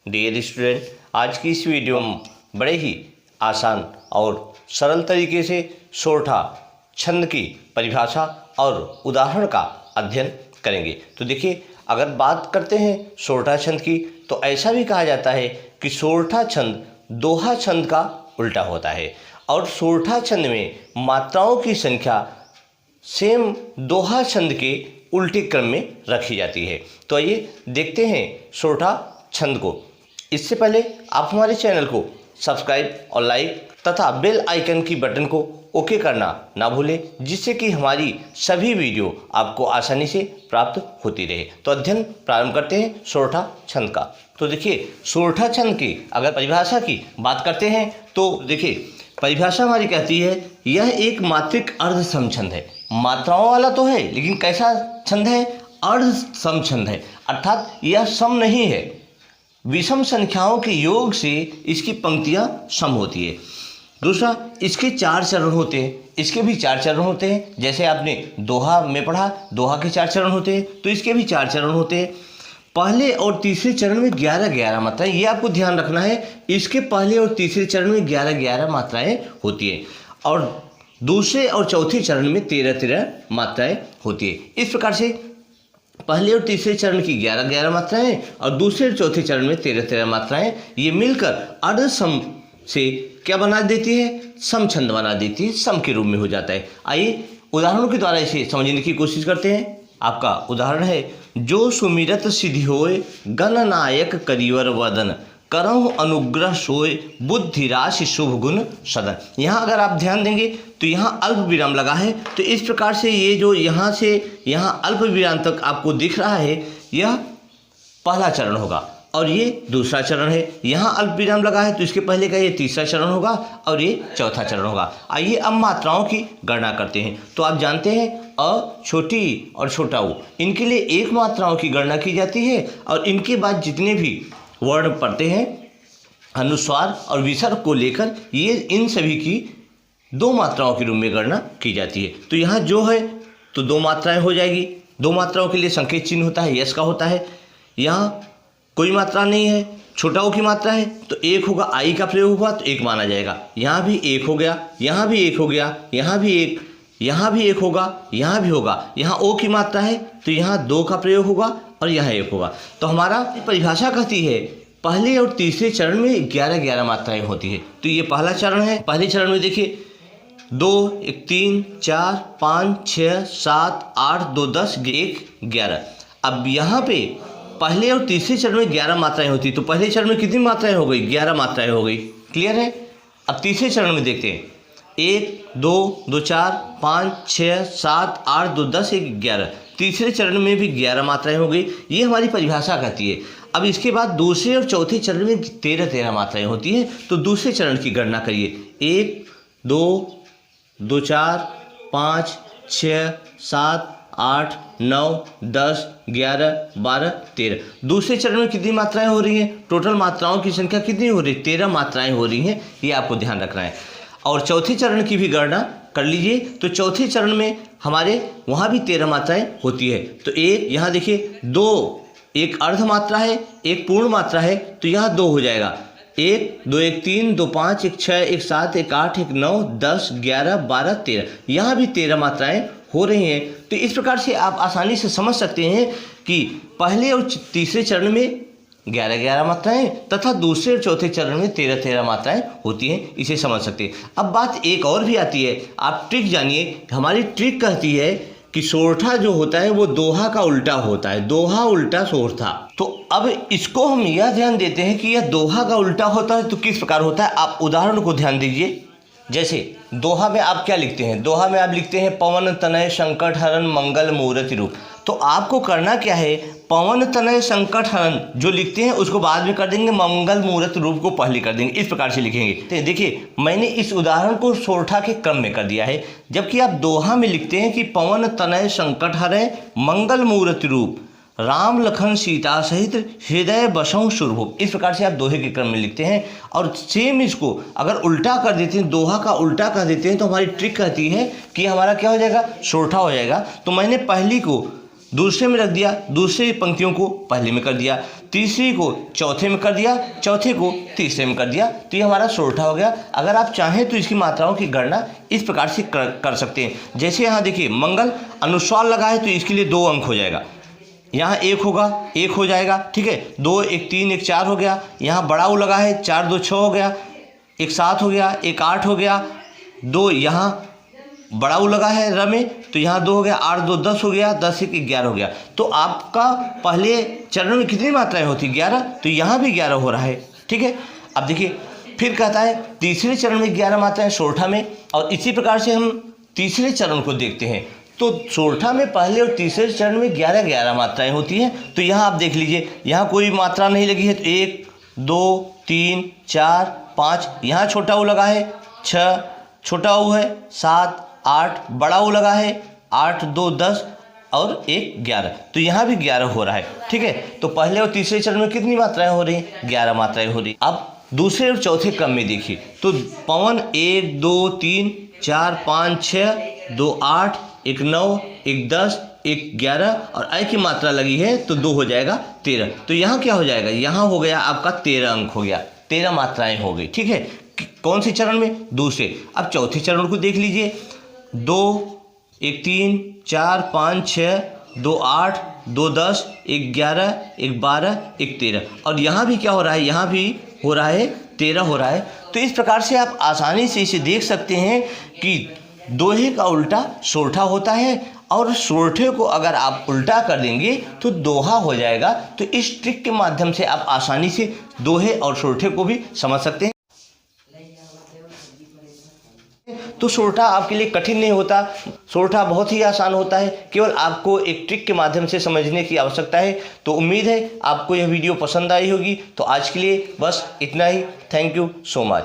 Dear student, आज की इस वीडियो में बड़े ही आसान और सरल तरीके से सोरठा छंद की परिभाषा और उदाहरण का अध्ययन करेंगे। तो देखिए, अगर बात करते हैं सोरठा छंद की, तो ऐसा भी कहा जाता है कि सोरठा छंद दोहा छंद का उल्टा होता है और सोरठा छंद में मात्राओं की संख्या सेम दोहा छंद के उल्टे क्रम में रखी जाती है। तो आइए देखते हैं सोरठा छंद को। इससे पहले आप हमारे चैनल को सब्सक्राइब और लाइक तथा बेल आइकन की बटन को ओके करना ना भूलें, जिससे कि हमारी सभी वीडियो आपको आसानी से प्राप्त होती रहे। तो अध्ययन प्रारंभ करते हैं सोरठा छंद का। तो देखिए, सोरठा छंद की अगर परिभाषा की बात करते हैं तो देखिए, परिभाषा हमारी कहती है यह एक मात्रिक अर्ध सम छंद है। मात्राओं वाला तो है, लेकिन कैसा छंद है? अर्ध सम छंद है, अर्थात यह सम नहीं है। विषम संख्याओं के योग से इसकी पंक्तियां सम होती है। दूसरा, इसके 4 चरण होते हैं। इसके भी 4 चरण होते हैं। जैसे आपने दोहा में पढ़ा, दोहा के 4 चरण होते हैं, तो इसके भी 4 चरण होते हैं। पहले और तीसरे चरण में 11-11 मात्राएं, ये आपको ध्यान रखना है। इसके पहले और तीसरे चरण में 11-11 मात्राएं होती है और दूसरे और चौथे चरण में 13-13 मात्राएं होती है। इस प्रकार से पहले और तीसरे चरण की 11-11 मात्राएं और दूसरे और चौथे चरण में 13-13 मात्राएं, ये मिलकर अर्ध सम से क्या बना देती है? सम छंद बना देती है, सम के रूप में हो जाता है। आइए उदाहरणों के द्वारा इसे समझने की कोशिश करते हैं। आपका उदाहरण है, जो सुमिरत सिद्धि होय गणनायक करिवर वदन, करहु अनुग्रह सोय बुद्धि राशि शुभ गुण सदन। यहाँ अगर आप ध्यान देंगे तो यहाँ अल्प विराम लगा है। तो इस प्रकार से ये जो यहाँ से यहाँ अल्प विराम तक आपको दिख रहा है, यह पहला चरण होगा और ये दूसरा चरण है। यहाँ अल्प विराम लगा है, तो इसके पहले का ये तीसरा चरण होगा और ये चौथा चरण होगा। आइए अब मात्राओं की गणना करते हैं। तो आप जानते हैं अ, छोटी और छोटा ऊ, इनके लिए एक मात्राओं की गणना की जाती है और इनके बाद जितने भी वर्ण पढ़ते हैं अनुस्वार और विसर्ग को लेकर, ये इन सभी की 2 मात्राओं के रूप में गणना की जाती है। तो यहाँ जो है तो 2 मात्राएं हो जाएगी। 2 मात्राओं के लिए संकेत चिन्ह होता है, यस का होता है। यहाँ कोई मात्रा नहीं है, छोटा ओ की मात्रा है, तो 1 होगा। आई का प्रयोग हुआ तो 1 माना जाएगा। यहाँ भी 1 हो गया, यहाँ भी 1 हो गया, यहाँ भी 1, यहाँ भी 1 होगा, यहाँ भी होगा। यहाँ ओ की मात्रा है तो यहाँ 2 का प्रयोग होगा और यहाँ 1 होगा। तो हमारा परिभाषा कहती है पहले और तीसरे चरण में 11-11 मात्राएं होती है। तो ये पहला चरण है। पहले चरण में देखिए 2, 1, 3, 4, 5, 6, 7, 8, 2, 10, 1, 11। अब यहाँ पे पहले और तीसरे चरण में 11 मात्राएं होती। तो पहले चरण में कितनी मात्राएं हो गई? 11 मात्राएं हो गई। क्लियर है? अब तीसरे चरण में देखते हैं 1, 2, 2, 4, 5, 6, 7, 8, 2, 10, 1, 11। तीसरे चरण में भी 11 मात्राएं हो गई। ये हमारी परिभाषा कहती है। अब इसके बाद दूसरे और चौथे चरण में 13-13 मात्राएं होती हैं। तो दूसरे चरण की गणना करिए। 1, 2, 2, 4, 5, 6, 7, 8, 9, 10, 11, 12, 13। दूसरे चरण में कितनी मात्राएं हो रही हैं? टोटल मात्राओं की संख्या कितनी हो रही है? 13 मात्राएं हो रही हैं। ये आपको ध्यान रखना है। और चौथे चरण की भी गणना कर लीजिए। तो चौथे चरण में हमारे वहाँ भी 13 मात्राएं होती है। तो एक यहाँ देखिए 2, एक अर्ध मात्रा है, एक पूर्ण मात्रा है, तो यहाँ 2 हो जाएगा। 1, 2, 1, 3, 2, 5, 1, 6, 1, 7, 1, 8, 1, 9, 10, 11, 12, 13। यहाँ भी 13 मात्राएं हो रही हैं। तो इस प्रकार से आप आसानी से समझ सकते हैं कि पहले और तीसरे चरण में 11-11 मात्राएं तथा दूसरे और चौथे चरण में 13-13 मात्राएं होती हैं। इसे समझ सकते हैं। अब बात एक और भी आती है, आप ट्रिक जानिए। हमारी ट्रिक कहती है कि सोरठा जो होता है वो दोहा का उल्टा होता है। दोहा उल्टा सोरठा। तो अब इसको हम यह ध्यान देते हैं कि यह दोहा का उल्टा होता है तो किस प्रकार होता है। आप उदाहरण को ध्यान दीजिए। जैसे दोहा में आप क्या लिखते हैं? दोहा में आप लिखते हैं पवन तनय संकट हरण मंगल मूर्ति रूप। तो आपको करना क्या है? पवन तनय संकट हरण जो लिखते हैं उसको बाद में कर देंगे, मंगल मूर्त रूप को पहले कर देंगे। इस प्रकार से लिखेंगे। तो देखिए, मैंने इस उदाहरण को सोरठा के क्रम में कर दिया है, जबकि आप दोहा में लिखते हैं कि पवन तनय संकट हरै मंगल मूर्ति रूप, राम लखन सीता सहित हृदय बसों शुरभूप। इस प्रकार से आप दोहे के क्रम में लिखते हैं। और सेम इसको अगर उल्टा कर देते हैं, दोहा का उल्टा कर देते हैं, तो हमारी ट्रिक कहती है कि हमारा क्या हो जाएगा? सोरठा हो जाएगा। तो मैंने पहली को दूसरे में रख दिया, दूसरी पंक्तियों को पहले में कर दिया, तीसरी को चौथे में कर दिया, चौथे को तीसरे में कर दिया, तो ये हमारा सोरठा हो गया। अगर आप चाहें तो इसकी मात्राओं की गणना इस प्रकार से कर सकते हैं। जैसे यहाँ देखिए मंगल अनुस्वार लगा है तो इसके लिए 2 अंक हो जाएगा, यहाँ 1 होगा, 1 हो जाएगा, ठीक है। 2 1 3 1 4 हो गया। यहाँ बड़ा ऊ लगा है, 4 2 6 हो गया, 1 7 हो गया, 1 8 हो गया, 2 यहाँ बड़ा ऊ लगा है र में तो यहाँ 2 हो गया, 8 2 10 हो गया, 10 1 11 हो गया। तो आपका पहले चरण में कितनी मात्राएं होती? 11, तो यहाँ भी 11 हो रहा है, ठीक है। अब देखिए फिर कहता है तीसरे चरण में 11 मात्राएं सोरठा में, और इसी प्रकार से हम तीसरे चरण को देखते हैं। तो सोरठा में पहले और तीसरे चरण में 11 मात्राएं होती हैं। तो यहाँ आप देख लीजिए, यहाँ कोई मात्रा नहीं लगी है तो 1 2 3 4 5, यहाँ छोटा ऊ लगा है 6, छोटा ऊ है 7 8, बड़ा ऊ लगा है 8 2 10 और 1 11, तो यहाँ भी 11 हो रहा है, ठीक है। तो पहले और तीसरे चरण में कितनी मात्राएं हो रही हैं? 11 मात्राएं हो रही। अब दूसरे और चौथे क्रम में देखिए तो पवन 1 2 3 4 5 6 2 8 1 9 1 10 1 11 और आई की मात्रा लगी है तो 2 हो जाएगा 13। तो यहाँ क्या हो जाएगा? यहाँ हो गया आपका 13 अंक हो गया, 13 मात्राएं हो गई, ठीक है। कौन से चरण में? दूसरे। अब चौथे चरण को देख लीजिए, 2 1 3 4 5 6 2 8 2 10 1 11 1 12 1 13, और यहाँ भी क्या हो रहा है? यहाँ भी हो रहा है 13 हो रहा है। तो इस प्रकार से आप आसानी से इसे देख सकते हैं कि दोहे का उल्टा सोरठा होता है, और सोरठे को अगर आप उल्टा कर देंगे तो दोहा हो जाएगा। तो इस ट्रिक के माध्यम से आप आसानी से दोहे और सोरठे को भी समझ सकते हैं। तो सोरठा आपके लिए कठिन नहीं होता, सोरठा बहुत ही आसान होता है, केवल आपको एक ट्रिक के माध्यम से समझने की आवश्यकता है। तो उम्मीद है आपको यह वीडियो पसंद आई होगी। तो आज के लिए बस इतना ही। Thank you so much.